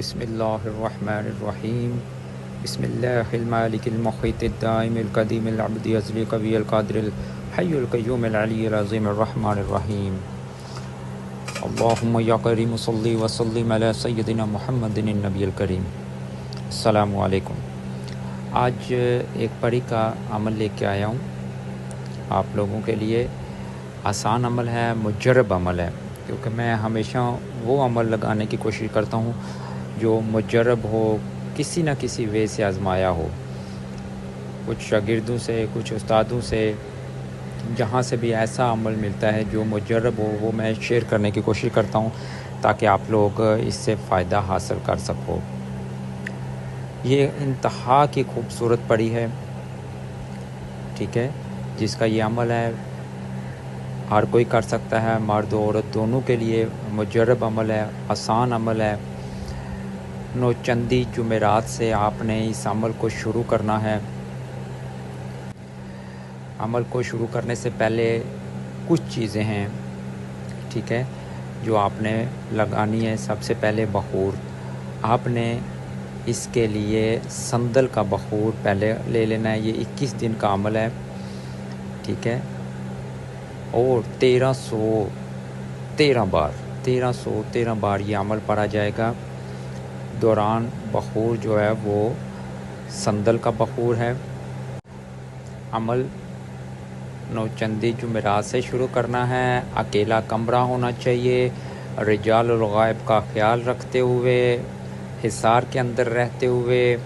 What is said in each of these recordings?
بسم اللہ الرحمن الرحیم بسم اللہ المالک المقیت الدائم القدیم العبدی ازلی قوی القادر الحی القیوم العلی العظیم الرحمن الرحیم اللہم یا کریم صلی وسلم علی سیدنا محمد النبی الکریم۔ السلام علیکم۔ آج ایک پڑھی کا عمل لے کے آیا ہوں آپ لوگوں کے لیے۔ آسان عمل ہے، مجرب عمل ہے، کیونکہ میں ہمیشہ وہ عمل لگانے کی کوشش کرتا ہوں جو مجرب ہو، کسی نہ کسی وے سے آزمایا ہو، کچھ شاگردوں سے، کچھ استادوں سے، جہاں سے بھی ایسا عمل ملتا ہے جو مجرب ہو وہ میں شیئر کرنے کی کوشش کرتا ہوں تاکہ آپ لوگ اس سے فائدہ حاصل کر سکو۔ یہ انتہا کی خوبصورت پڑھی ہے، ٹھیک ہے، جس کا یہ عمل ہے ہر کوئی کر سکتا ہے، مرد و عورت دونوں کے لیے مجرب عمل ہے، آسان عمل ہے۔ نوچندی جمعرات سے آپ نے اس عمل کو شروع کرنا ہے۔ عمل کو شروع کرنے سے پہلے کچھ چیزیں ہیں، ٹھیک ہے، جو آپ نے لگانی ہے۔ سب سے پہلے بخور، آپ نے اس کے لیے سندل کا بخور پہلے لے لینا ہے۔ یہ 21 دن کا عمل ہے، ٹھیک ہے، اور 1313 بار یہ عمل پڑھا جائے گا۔ دوران بخور جو ہے وہ سندل کا بخور ہے۔ عمل نوچندی جمعرات سے شروع کرنا ہے۔ اکیلا کمرہ ہونا چاہیے، رجال الغائب کا خیال رکھتے ہوئے، حصار کے اندر رہتے ہوئے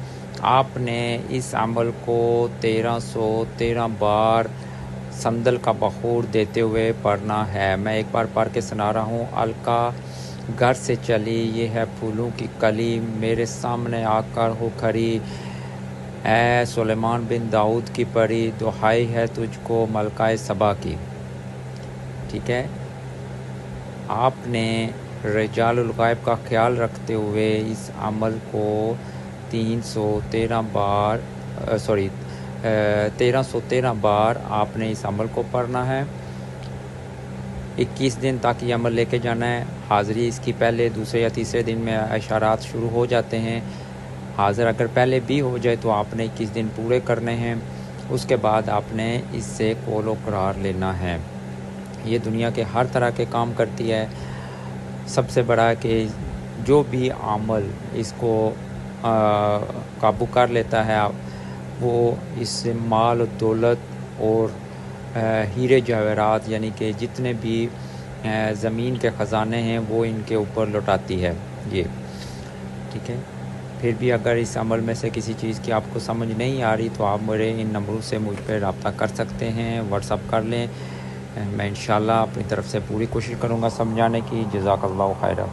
آپ نے اس عمل کو 1313 بار سندل کا بخور دیتے ہوئے پڑھنا ہے۔ میں ایک بار پڑھ کے سنا رہا ہوں۔ الکا گھر سے چلی، یہ ہے پھولوں کی کلی، میرے سامنے آ کر ہو کھڑی، اے سلیمان بن داؤد کی پری، دہائی ہے تجھ کو ملکہ سبا کی، ٹھیک ہے۔ آپ نے رجال الغائب کا خیال رکھتے ہوئے اس عمل کو 1313 بار آپ نے اس عمل کو پڑھنا ہے۔ 21 دن تک یہ عمل لے کے جانا ہے۔ حاضری اس کی پہلے دوسرے یا تیسرے دن میں اشارات شروع ہو جاتے ہیں۔ حاضر اگر پہلے بھی ہو جائے تو آپ نے 21 دن پورے کرنے ہیں۔ اس کے بعد آپ نے اس سے قول و قرار لینا ہے۔ یہ دنیا کے ہر طرح کے کام کرتی ہے۔ سب سے بڑا ہے کہ جو بھی عمل اس کو قابو کر لیتا ہے وہ اس سے مال و دولت اور ہیرے جواہرات، یعنی کہ جتنے بھی زمین کے خزانے ہیں وہ ان کے اوپر لوٹاتی ہے یہ، ٹھیک ہے۔ پھر بھی اگر اس عمل میں سے کسی چیز کی آپ کو سمجھ نہیں آ رہی تو آپ میرے ان نمبروں سے مجھ پہ رابطہ کر سکتے ہیں، واٹس اپ کر لیں۔ میں انشاءاللہ اپنی طرف سے پوری کوشش کروں گا سمجھانے کی۔ جزاک اللہ خیرہ۔